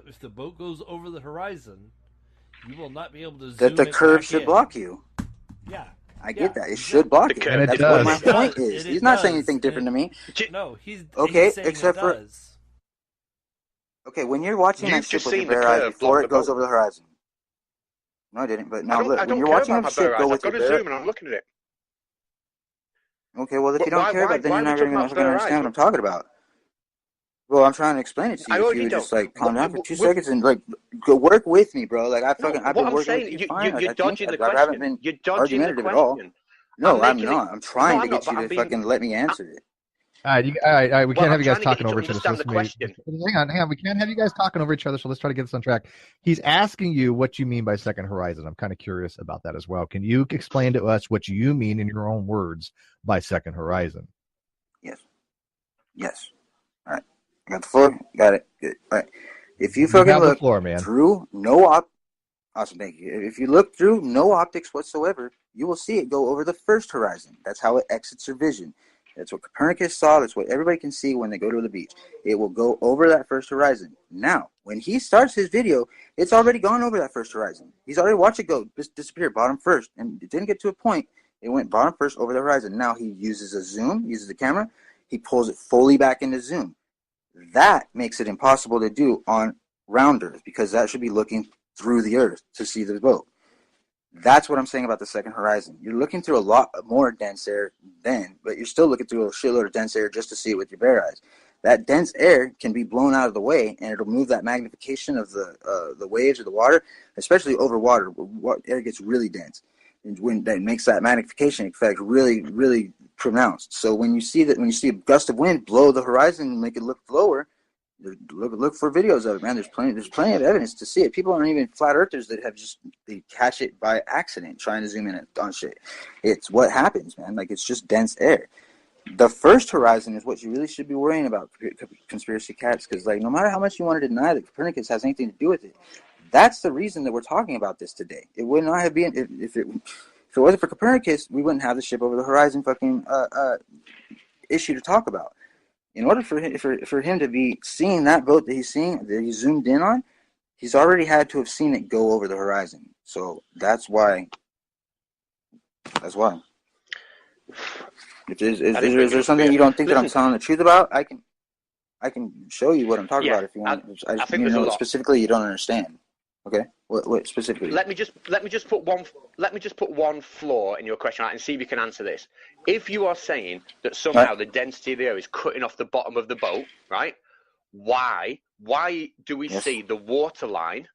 if the boat goes over the horizon, you will not be able to zoom That the it curve back should in. block you. Yeah. I get that. It should block you. And That's what my point is. He's not saying anything different to me. No, he's okay, saying except it for does. okay, when you're watching You've that ship just with your seen the bare eyes curve before block it the goes boat. over the horizon. No, I didn't. But now look, I when don't you're care watching about a my ship bare go eyes. with I've got your a bare zoom and I'm looking at it. okay, well if you don't care about it, then you're why are we not talking going about to bare understand eyes? what I'm talking about. Well, I'm trying to explain it to I you. If already you would don't. just like calm down for 2 seconds and like go work with me, bro. Like I've No, been what I'm working saying, with you fine. Like, you're I think dodging the I haven't question. been You're dodging the argumentative at all. question. No, I'm making not. it- I'm trying No, to I'm get not, you but to I'm being- fucking let me answer it. All right, we can't have you guys talking over each other. So understand the question. Hang on. We can't have you guys talking over each other. So let's try to get this on track. He's asking you what you mean by second horizon. I'm kind of curious about that as well. Can you explain to us what you mean in your own words by second horizon? Yes. All right. I got the floor. Got it. Good. All right. If you fucking have the look floor, man. through awesome, thank you. If you look through no optics whatsoever, you will see it go over the first horizon. That's how it exits your vision. That's what Copernicus saw. That's what everybody can see when they go to the beach. It will go over that first horizon. Now, when he starts his video, it's already gone over that first horizon. He's already watched it go disappear bottom first, and it didn't get to a point. It went bottom first over the horizon. Now he uses a zoom, uses the camera. He pulls it fully back into zoom. That makes it impossible to do on round Earth because that should be looking through the Earth to see the boat. That's what I'm saying about the second horizon. You're looking through a lot more dense air then, but you're still looking through a shitload of dense air just to see it with your bare eyes. That dense air can be blown out of the way, and it'll move that magnification of the waves or the water, especially over water. Air gets really dense, and when that makes that magnification effect really, really pronounced. So when you see a gust of wind blow the horizon and make it look lower, look for videos of it, man. There's plenty of evidence to see it. People aren't even flat earthers that have they catch it by accident trying to zoom in on shit. It's what happens, man. Like it's just dense air. The first horizon is what you really should be worrying about, conspiracy cats, because like no matter how much you want to deny that Copernicus has anything to do with it, that's the reason that we're talking about this today. It would not have been if it wasn't for Copernicus, we wouldn't have the ship over the horizon fucking issue to talk about. In order for him to be seeing that boat that he's seeing, that he zoomed in on, he's already had to have seen it go over the horizon. So that's why. Is there something you don't think that I'm telling the truth about? I can show you what I'm talking about if you want. I think you know what specifically you don't understand. Okay, what specifically? Let me just put one flaw in your question and see if you can answer this. If you are saying that somehow the density of the air is cutting off the bottom of the boat, right? Why do we see the water line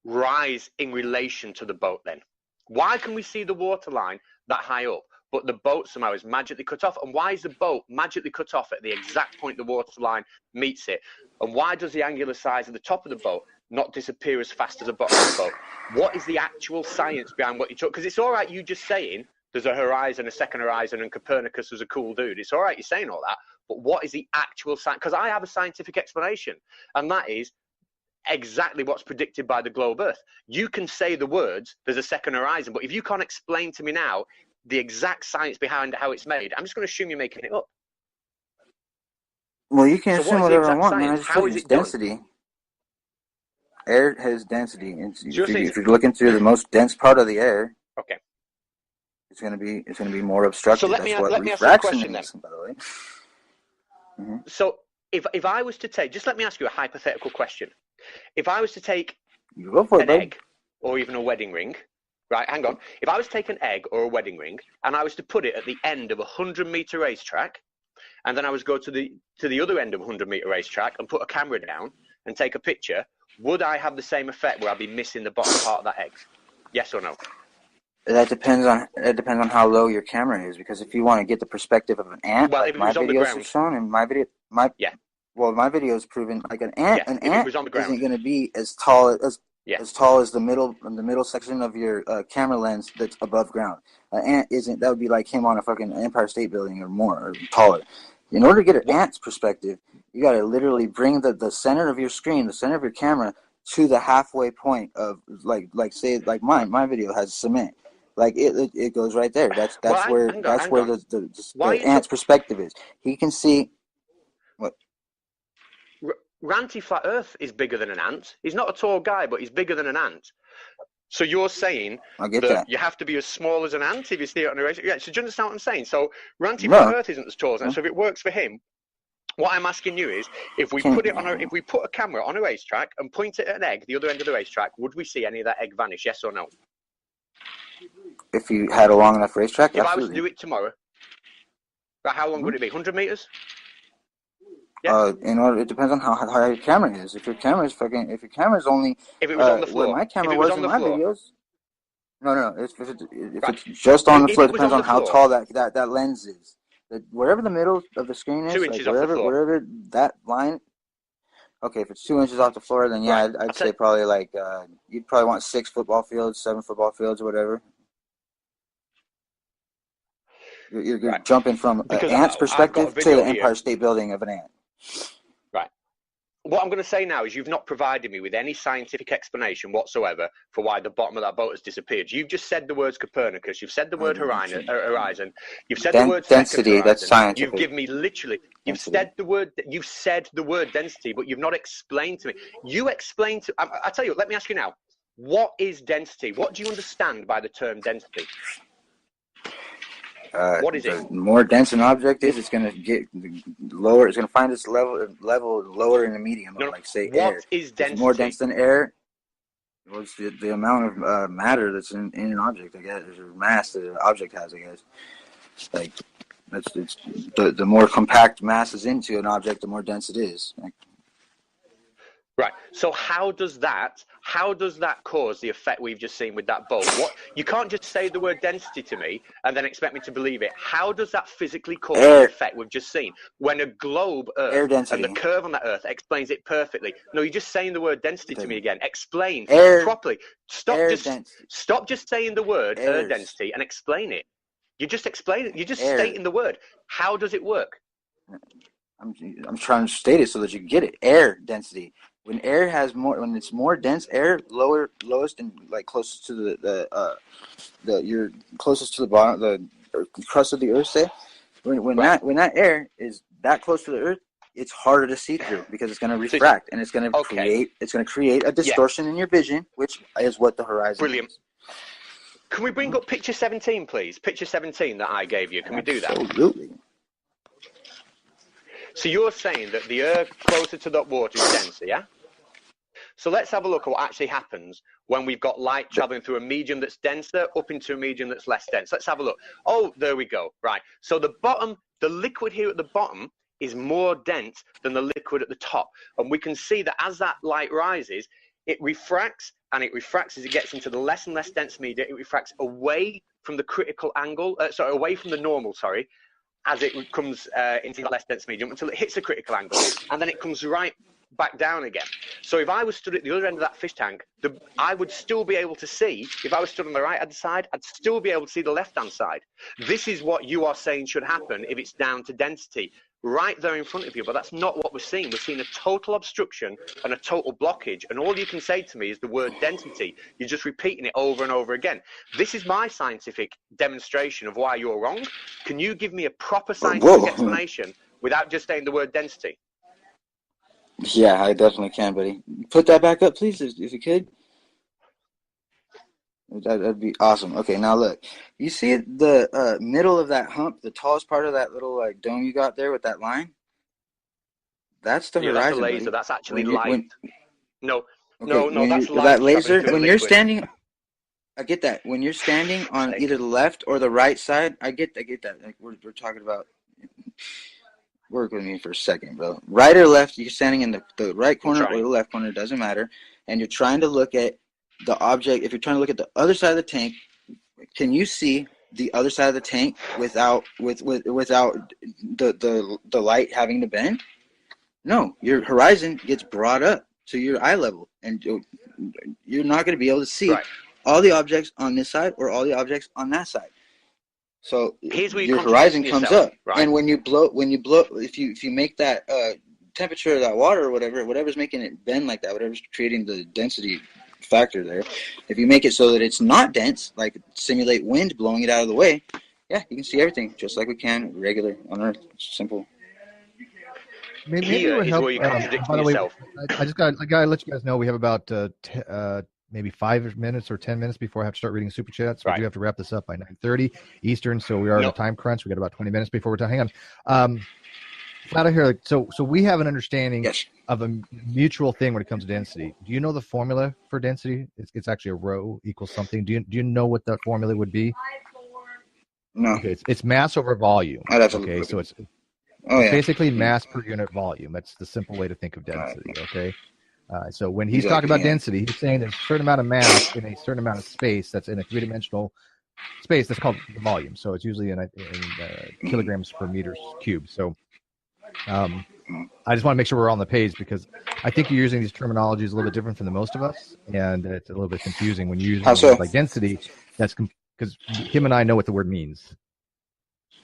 rise in relation to the boat then? Why can we see the water line that high up, but the boat somehow is magically cut off? And why is the boat magically cut off at the exact point the water line meets it? And why does the angular size of the top of the boat not disappear as fast as the bottom of the boat? What is the actual science behind what you talk? Because it's all right you just saying there's a horizon, a second horizon, and Copernicus was a cool dude. It's all right you're saying all that, but what is the actual science? Because I have a scientific explanation, and that is exactly what's predicted by the globe Earth. You can say the words, there's a second horizon, but if you can't explain to me now the exact science behind how it's made, I'm just going to assume you're making it up. Well, you can assume whatever I want, man. I just How told is you it it's density. done? Air has density. If you're looking through the most dense part of the air, okay, it's going to be more obstructed. So let me ask you a question then. By the way. Mm-hmm. So if I was to take, just let me ask you a hypothetical question. If I was to take an egg or even a wedding ring, right? Hang on. If I was to take an egg or a wedding ring and I was to put it at the end of a 100-meter racetrack, and then I was to go to the other end of a 100-meter racetrack and put a camera down and take a picture, would I have the same effect where I'd be missing the bottom part of that egg? Yes or no? That depends on how low your camera is, because if you want to get the perspective of an ant, well, like if it my was on the videos ground. have shown, and my video is proven like an ant isn't going to be as tall as the middle section of your camera lens that's above ground. An ant isn't. That would be like him on a fucking Empire State Building or more, or taller. In order to get an ant's perspective, you got to literally bring the center of your screen, the center of your camera, to the halfway point of like my video has cement. Like it goes right there. That's where the ant's perspective is. He can see what. Ranty Flat Earth is bigger than an ant. He's not a tall guy, but he's bigger than an ant. So you're saying that you have to be as small as an ant if you see it on a race? Yeah, so do you understand what I'm saying? So Ranty Flat Earth isn't as tall as an ant. So if it works for him, what I'm asking you is, if we put a camera on a racetrack and point it at an egg, the other end of the racetrack, would we see any of that egg vanish? Yes or no? If you had a long enough racetrack, if I was to do it tomorrow, how long would it be? 100 meters? Yeah. It depends on how high your camera is. If your camera is only, if it was on the floor, where my camera was in my videos. No. If it's just on the floor, it depends on how tall that lens is. Wherever the middle of the screen is, 2 inches off the floor. wherever that line. Okay, if it's 2 inches off the floor, then yeah, I'd say probably like you'd probably want 6 football fields, 7 football fields, or whatever. You're jumping from an ant's perspective to the Empire State Building of an ant. Right. What I'm going to say now is you've not provided me with any scientific explanation whatsoever for why the bottom of that boat has disappeared. You've just said the words Copernicus. You've said the word horizon. You've said the word density. That's scientific. You've given me literally. You've said the word density, but you've not explained to me. You explained to. I tell you. Let me ask you now. What is density? What do you understand by the term density? What is it? The more dense an object is, it's going to get lower. It's going to find its level lower in the medium. Like say air. What is density? It's more dense than air. Well, it's the amount of matter that's in an object. I guess there's mass that an object has. I guess like it's the more compact mass is into an object, the more dense it is. Right. So how does that cause the effect we've just seen with that boat? You can't just say the word density to me and then expect me to believe it. How does that physically cause the effect we've just seen? When a globe Earth and the curve on that Earth explains it perfectly. No, you're just saying the word density to me again. Explain properly. Stop just saying the word air density and explain it. You just explain it. You're just stating the word. How does it work? I'm trying to state it so that you can get it. Air density. When it's more dense, air lowest and like closest to you're closest to the bottom, the crust of the Earth. Say, when that air is that close to the Earth, it's harder to see through because it's going to refract and it's going to create a distortion in your vision, which is what the horizon is. Can we bring up picture 17, please? Picture 17 that I gave you. Can we do that? Absolutely. So you're saying that the air closer to that water is denser, yeah? So let's have a look at what actually happens when we've got light traveling through a medium that's denser up into a medium that's less dense. Let's have a look. Oh, there we go. Right. So the liquid here at the bottom is more dense than the liquid at the top. And we can see that as that light rises, it refracts, and it refracts as it gets into the less and less dense media. It refracts away from the critical angle, away from the normal, as it comes into the less dense medium until it hits a critical angle, and then it comes right back down again. So if I was stood at the other end of that fish tank, I would still be able to see, if I was stood on the right-hand side, I'd still be able to see the left-hand side. This is what you are saying should happen if it's down to density, right there in front of you, but that's not what we're seeing. We're seeing a total obstruction and a total blockage, and all you can say to me is the word density. You're just repeating it over and over again. This is my scientific demonstration of why you're wrong. Can you give me a proper scientific explanation without just saying the word density? Yeah, I definitely can, buddy. Put that back up, please, if you could. That'd be awesome. Okay, now look. You see the middle of that hump, the tallest part of that little dome you got there with that line? That's the horizon. That's a laser. That's actually light. No, that's light. That laser, when you're standing, I get that. When you're standing on either the left or the right side, I get that. Like we're talking about. Work with me for a second, bro. Right or left, you're standing in the right corner or the left corner, it doesn't matter. And you're trying to look at the object. If you're trying to look at the other side of the tank, can you see the other side of the tank without the light having to bend? No, your horizon gets brought up to your eye level, and you're not going to be able to see all the objects on this side or all the objects on that side. So your horizon comes up, and when you blow, if you make that temperature of that water or whatever's making it bend like that, whatever's creating the density factor there, if you make it so that it's not dense, like simulate wind blowing it out of the way, yeah, you can see everything just like we can regular on Earth. It's simple. maybe Here it would is help. where you're contradicting By the way, yourself. I gotta let you guys know we have about maybe 5 minutes or 10 minutes before I have to start reading super chats. We Right. do have to wrap this up by 9:30 Eastern, so we are in a Nope. time crunch. We got about 20 minutes before we're done. Hang on. Flat out here. So we have an understanding Yes. of a mutual thing when it comes to density. Do you know the formula for density? It's actually a rho equals something. Do you know what that formula would be? No. Okay, it's mass over volume. I'd have to Okay, look so at it's Oh, yeah. basically mass per unit volume. That's the simple way to think of density. Okay. So when he's Exactly, talking about yeah. density, he's saying there's a certain amount of mass in a certain amount of space that's in a three-dimensional space that's called the volume. So it's usually in kilograms per meters cubed. So I just want to make sure we're on the page because I think you're using these terminologies a little bit different from the most of us, and it's a little bit confusing when you're using How so? like density. That's because him and I know what the word means.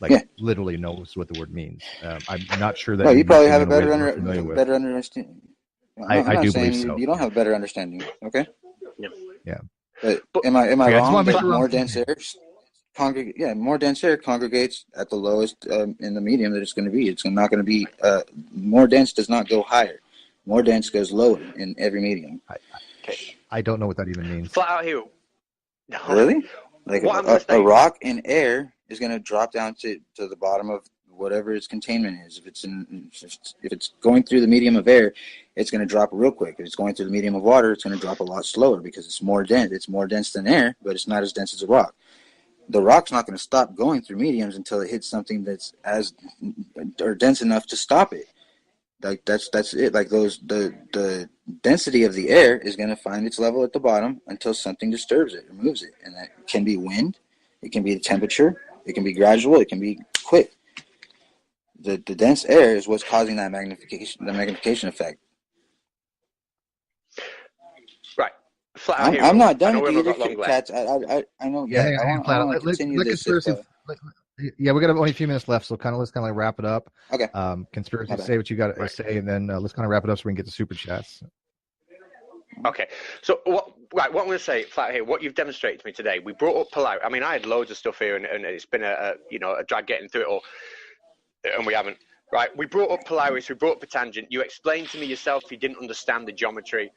Like literally knows what the word means. I'm not sure that. No, you probably have a familiar better understanding. I do believe so. You don't have a better understanding. Okay. Yeah. But am I Okay, I just wrong wanna make that sure more I'm- dense air more dense air congregates at the lowest in the medium that it's going to be. It's not going to be more dense does not go higher. More dense goes lower in every medium. I don't know what that even means. Flat out here. No. Really? Like What I'm gonna a say- rock in air is going to drop down to the bottom of whatever its containment is. If it's going through the medium of air, it's going to drop real quick. If it's going through the medium of water, it's going to drop a lot slower because it's more dense. It's more dense than air, but it's not as dense as a rock. The rock's not going to stop going through mediums until it hits something that's or dense enough to stop it. Like that's it. Like the density of the air is going to find its level at the bottom until something disturbs it, removes it, and that can be wind, it can be the temperature, it can be gradual, it can be quick. The dense air is what's causing that magnification effect. Right. Flat out here. I'm not done I know with we've you got long either, left. Catz. I know. Yeah, Yeah, I want to continue this. Yeah, we got only a few minutes left, so let's kind of wrap it up. Okay. Conspiracy, Okay. say what you got to Right. say, and then let's kind of wrap it up so we can get to super chats. Okay, so what I'm going to say flat here, what you've demonstrated to me today, we brought up polarity. I mean, I had loads of stuff here, and it's been a drag getting through it all, and we haven't. Right, we brought up Polaris, we brought up a tangent. You explained to me yourself you didn't understand the geometry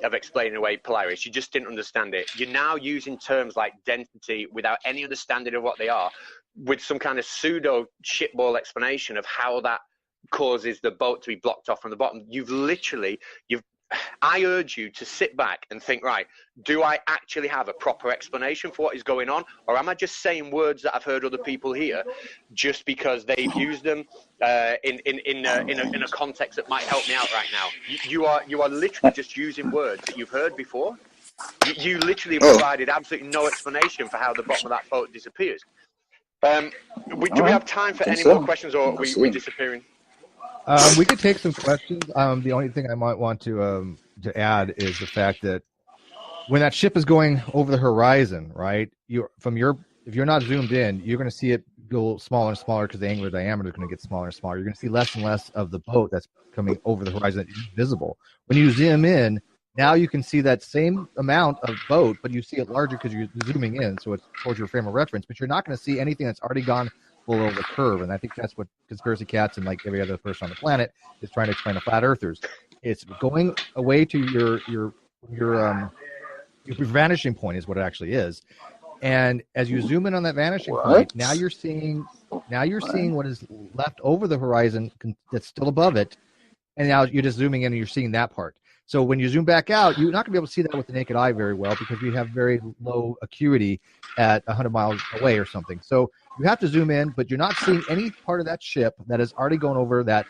of explaining away Polaris. You just didn't understand it. You're now using terms like density without any understanding of what they are, with some kind of pseudo shitball explanation of how that causes the boat to be blocked off from the bottom. I urge you to sit back and think, right, do I actually have a proper explanation for what is going on? Or am I just saying words that I've heard other people hear just because they've used them in a context that might help me out right now? You are literally just using words that you've heard before. You literally provided absolutely no explanation for how the bottom of that boat disappears. Do we have time for any more questions, or are we disappearing? We could take some questions. The only thing I might want to add is the fact that when that ship is going over the horizon, right? If you're not zoomed in, you're going to see it go smaller and smaller because the angular diameter is going to get smaller and smaller. You're going to see less and less of the boat that's coming over the horizon that is visible. When you zoom in, now you can see that same amount of boat, but you see it larger because you're zooming in, so it's towards your frame of reference. But you're not going to see anything that's already gone below the curve, and I think that's what Conspiracy Catz and like every other person on the planet is trying to explain to flat earthers. It's going away to your vanishing point is what it actually is, and as you zoom in on that vanishing point, now you're seeing what is left over the horizon that's still above it, and now you're just zooming in and you're seeing that part. So when you zoom back out, you're not going to be able to see that with the naked eye very well because we have very low acuity at 100 miles away or something. So you have to zoom in, but you're not seeing any part of that ship that has already gone over that,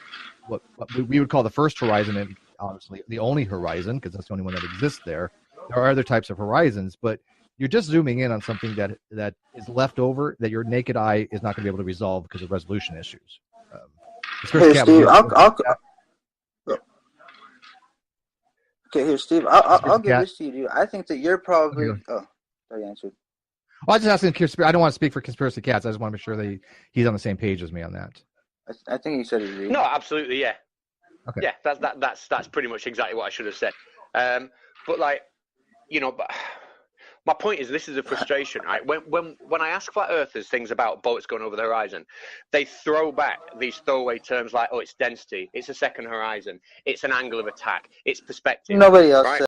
what we would call the first horizon, and obviously the only horizon because that's the only one that exists there. There are other types of horizons, but you're just zooming in on something that is left over that your naked eye is not going to be able to resolve because of resolution issues. Hey, Steve, Okay, here, Steve. I'll give this to you, dude. I think that you're probably. Oh, I answered. Well, I was just asking. I don't want to speak for Conspiracy Catz. I just want to make sure that he's on the same page as me on that. I think he said it. No, absolutely, yeah. Okay. Yeah, that's pretty much exactly what I should have said. But like, but My point is, this is a frustration, right? When I ask flat earthers things about boats going over the horizon, they throw back these throwaway terms like, oh, it's density, it's a second horizon, it's an angle of attack, it's perspective. Nobody else right? said